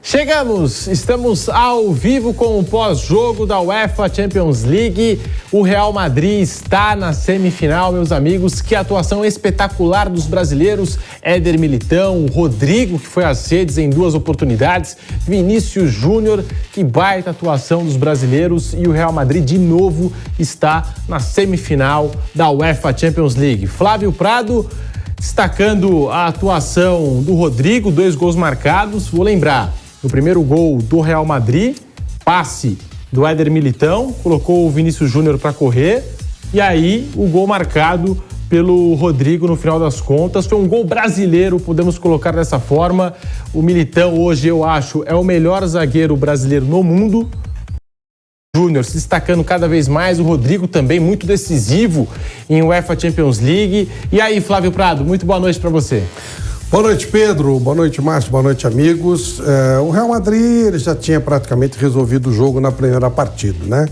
Estamos ao vivo com o pós-jogo da UEFA Champions League. O Real Madrid está na semifinal, meus amigos. Que atuação espetacular dos brasileiros. Éder Militão, Rodrigo, que foi às redes em 2 oportunidades, Vinícius Júnior, que baita atuação dos brasileiros. E o Real Madrid, de novo, está na semifinal da UEFA Champions League. Flávio Prado, destacando a atuação do Rodrigo, 2 gols marcados. Vou lembrar, no primeiro gol do Real Madrid, passe do Éder Militão, colocou o Vinícius Júnior para correr, e aí o gol marcado pelo Rodrigo no final das contas. Foi um gol brasileiro, podemos colocar dessa forma. O Militão hoje, eu acho, é o melhor zagueiro brasileiro no mundo. Júnior se destacando cada vez mais, o Rodrigo também muito decisivo em UEFA Champions League. E aí, Flávio Prado, muito boa noite para você. Boa noite, Pedro. Boa noite, Márcio. Boa noite, amigos. O Real Madrid ele já tinha praticamente resolvido o jogo na primeira partida, né?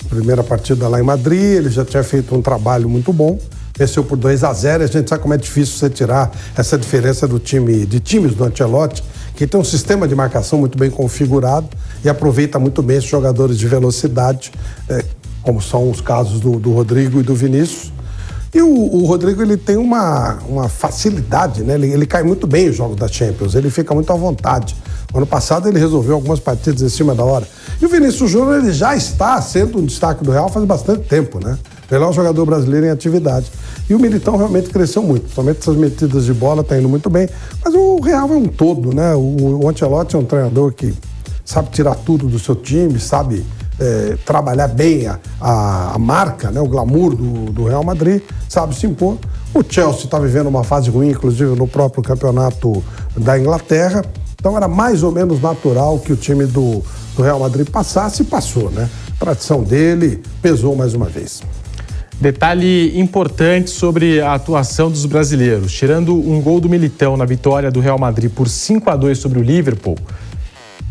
Primeira partida lá em Madrid, ele já tinha feito um trabalho muito bom. Venceu por 2-0. A gente sabe como é difícil você tirar essa diferença de times do Ancelotti, que tem um sistema de marcação muito bem configurado e aproveita muito bem esses jogadores de velocidade, como são os casos do Rodrigo e do Vinícius. E o Rodrigo, ele tem uma facilidade, né? Ele cai muito bem os jogos da Champions, ele fica muito à vontade. Ano passado ele resolveu algumas partidas em cima da hora. E o Vinícius Júnior, ele já está sendo um destaque do Real faz bastante tempo, né? Melhor jogador brasileiro em atividade. E o Militão realmente cresceu muito, somente essas metidas de bola tá indo muito bem. Mas o Real é um todo, né? O Ancelotti é um treinador que sabe tirar tudo do seu time, sabe trabalhar bem a marca, né, o glamour do Real Madrid, sabe se impor. O Chelsea está vivendo uma fase ruim, inclusive no próprio campeonato da Inglaterra, então era mais ou menos natural que o time do Real Madrid passasse e passou, né? A tradição dele pesou mais uma vez. Detalhe importante sobre a atuação dos brasileiros. Tirando um gol do Militão na vitória do Real Madrid por 5-2 sobre o Liverpool,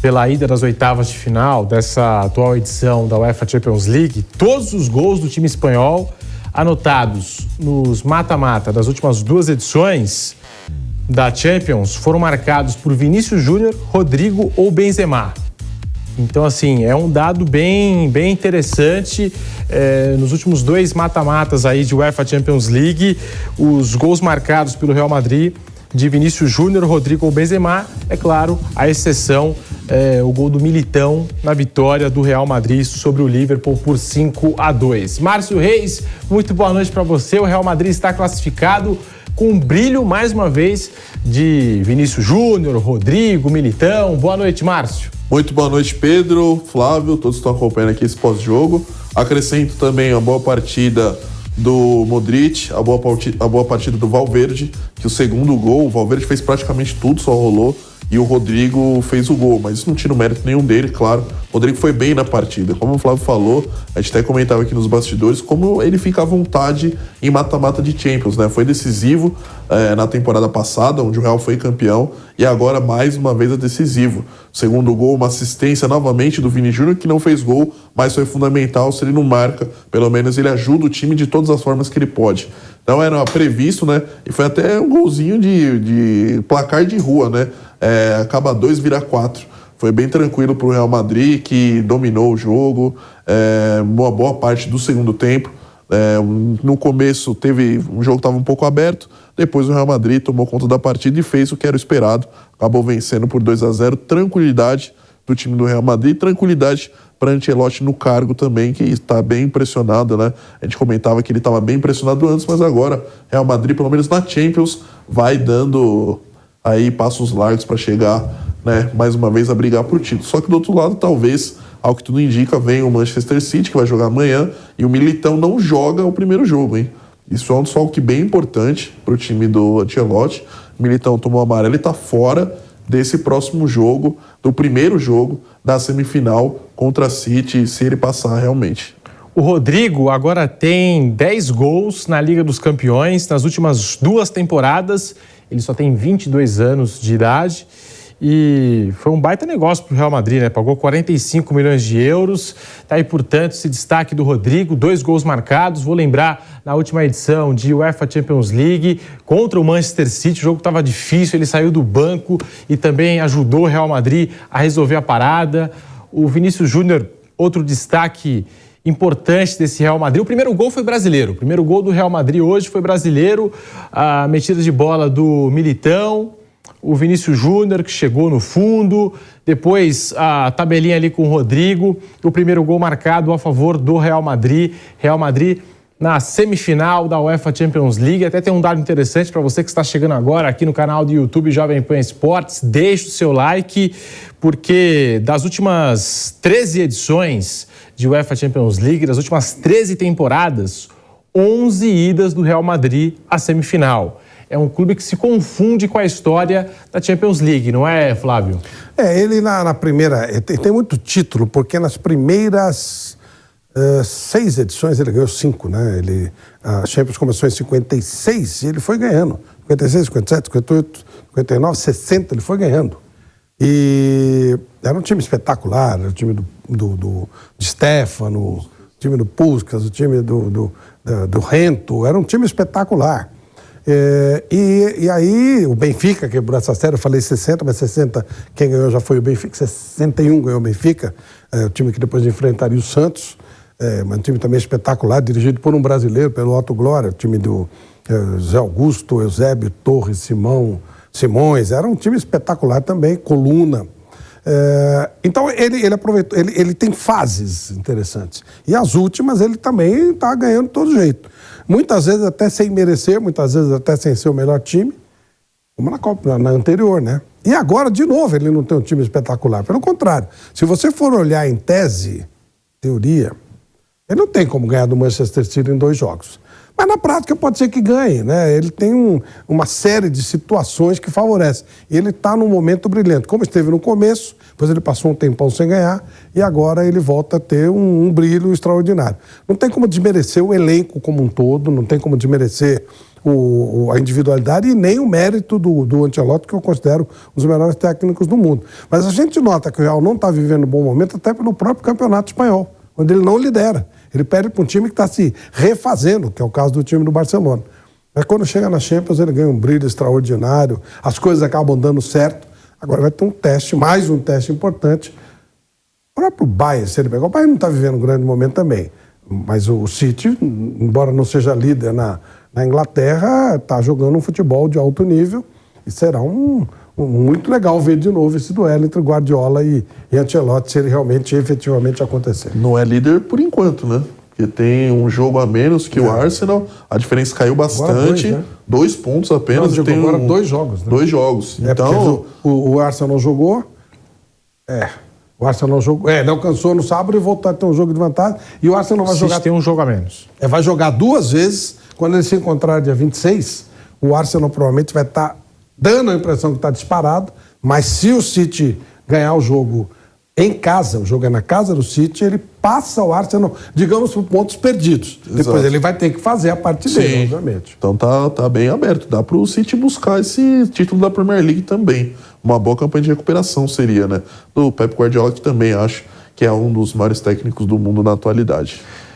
pela ida das oitavas de final dessa atual edição da UEFA Champions League, todos os gols do time espanhol anotados nos mata-mata das últimas 2 edições da Champions foram marcados por Vinícius Júnior, Rodrigo ou Benzema. Então, assim, é um dado bem interessante. Nos últimos 2 mata-matas aí de UEFA Champions League, os gols marcados pelo Real Madrid de Vinícius Júnior, Rodrigo ou Benzema, é claro, a exceção o gol do Militão na vitória do Real Madrid sobre o Liverpool por 5-2. Márcio Reis, muito boa noite para você. O Real Madrid está classificado com um brilho, mais uma vez, de Vinícius Júnior, Rodrigo, Militão. Boa noite, Márcio. Muito boa noite, Pedro, Flávio, todos estão acompanhando aqui esse pós-jogo. Acrescento também a boa partida do Modric, a boa partida do Valverde, que o segundo gol, o Valverde fez praticamente tudo, só rolou, e o Rodrigo fez o gol, mas isso não tira o mérito nenhum dele, claro. O Rodrigo foi bem na partida, como o Flávio falou, a gente até comentava aqui nos bastidores, como ele fica à vontade em mata-mata de Champions, né? Foi decisivo na temporada passada, onde o Real foi campeão, e agora mais uma vez é decisivo. Segundo gol, uma assistência novamente do Vini Júnior, que não fez gol, mas foi fundamental. Se ele não marca, pelo menos ele ajuda o time de todas as formas que ele pode. Então era previsto, né? E foi até um golzinho de placar de rua, né? Acaba 2, vira 4. Foi bem tranquilo para o Real Madrid, que dominou o jogo, uma boa parte do segundo tempo. No começo o jogo estava um pouco aberto, depois o Real Madrid tomou conta da partida e fez o que era esperado, acabou vencendo por 2-0, tranquilidade do time do Real Madrid, tranquilidade para Ancelotti no cargo também, que está bem impressionado, né? A gente comentava que ele estava bem impressionado antes, mas agora Real Madrid, pelo menos na Champions, vai dando aí passos largos para chegar, né, mais uma vez a brigar por título. Só que do outro lado, talvez, ao que tudo indica, vem o Manchester City, que vai jogar amanhã, e o Militão não joga o primeiro jogo, hein? Isso é um desfalque bem importante para o time do Ancelotti. O Militão tomou amarelo e está fora desse próximo jogo, do primeiro jogo da semifinal contra a City, se ele passar realmente. O Rodrigo agora tem 10 gols na Liga dos Campeões nas últimas 2 temporadas. Ele só tem 22 anos de idade e foi um baita negócio para o Real Madrid, né? Pagou 45 milhões de euros. Tá aí, portanto, esse destaque do Rodrigo, 2 gols marcados. Vou lembrar, na última edição de UEFA Champions League, contra o Manchester City, o jogo estava difícil, ele saiu do banco e também ajudou o Real Madrid a resolver a parada. O Vinícius Júnior, outro destaque importante desse Real Madrid. O primeiro gol foi brasileiro. O primeiro gol do Real Madrid hoje foi brasileiro. A metida de bola do Militão. O Vinícius Júnior, que chegou no fundo. Depois a tabelinha ali com o Rodrigo. O primeiro gol marcado a favor do Real Madrid. Real Madrid na semifinal da UEFA Champions League. Até tem um dado interessante para você que está chegando agora aqui no canal do YouTube Jovem Pan Esportes. Deixe o seu like, porque das últimas 13 edições de UEFA Champions League, das últimas 13 temporadas, 11 idas do Real Madrid à semifinal. É um clube que se confunde com a história da Champions League, não é, Flávio? Ele na primeira... Tem muito título, porque nas primeiras 6 edições ele ganhou 5, né? A Champions começou em 56 e ele foi ganhando. 56, 57, 58, 59, 60, ele foi ganhando. E era um time espetacular, era o time do Stefano, o time do Puskás, o time do Rento, era um time espetacular. E aí o Benfica quebrou essa série, eu falei 60, mas 60 quem ganhou já foi o Benfica, 61 ganhou o Benfica, o time que depois enfrentaria o Santos, mas um time também espetacular, dirigido por um brasileiro, pelo Otto Glória, o time do Zé Augusto, Eusébio, Torres, Simões, era um time espetacular também, Coluna. Então ele aproveitou, ele tem fases interessantes. E as últimas ele também está ganhando de todo jeito. Muitas vezes até sem merecer, muitas vezes até sem ser o melhor time, como na Copa, na anterior, né? E agora, de novo, ele não tem um time espetacular. Pelo contrário, se você for olhar em tese, teoria, ele não tem como ganhar do Manchester City em 2 jogos. Mas na prática pode ser que ganhe, né? Ele tem uma série de situações que favorecem. E ele está num momento brilhante. Como esteve no começo, depois ele passou um tempão sem ganhar, e agora ele volta a ter um brilho extraordinário. Não tem como desmerecer o elenco como um todo, não tem como desmerecer a individualidade e nem o mérito do Ancelotti, que eu considero um dos melhores técnicos do mundo. Mas a gente nota que o Real não está vivendo um bom momento até pelo próprio campeonato espanhol, onde ele não lidera. Ele perde para um time que está se refazendo, que é o caso do time do Barcelona. Mas quando chega na Champions, ele ganha um brilho extraordinário, as coisas acabam dando certo. Agora vai ter um teste, mais um teste importante. O próprio Bayern, se ele pegar, o Bayern não está vivendo um grande momento também. Mas o City, embora não seja líder na Inglaterra, está jogando um futebol de alto nível e será muito legal ver de novo esse duelo entre Guardiola e Ancelotti, se ele realmente, efetivamente acontecer. Não é líder por enquanto, né? Porque tem um jogo a menos que o Arsenal, a diferença caiu bastante, 2 pontos apenas. Não, tem agora 2 jogos, né? 2 jogos. Então, o Arsenal jogou, o Arsenal jogou, não alcançou no sábado e voltou a ter um jogo de vantagem, e o Arsenal vai jogar... tem um jogo a menos. Vai jogar 2 vezes, quando eles se encontrarem dia 26, o Arsenal provavelmente vai estar dando a impressão que está disparado, mas se o City ganhar o jogo em casa, o jogo é na casa do City, ele passa o Arsenal, digamos, por pontos perdidos. Exato. Depois ele vai ter que fazer a parte dele, obviamente. Então tá bem aberto. Dá para o City buscar esse título da Premier League também. Uma boa campanha de recuperação seria, né? Do Pep Guardiola, que também acho que é um dos maiores técnicos do mundo na atualidade.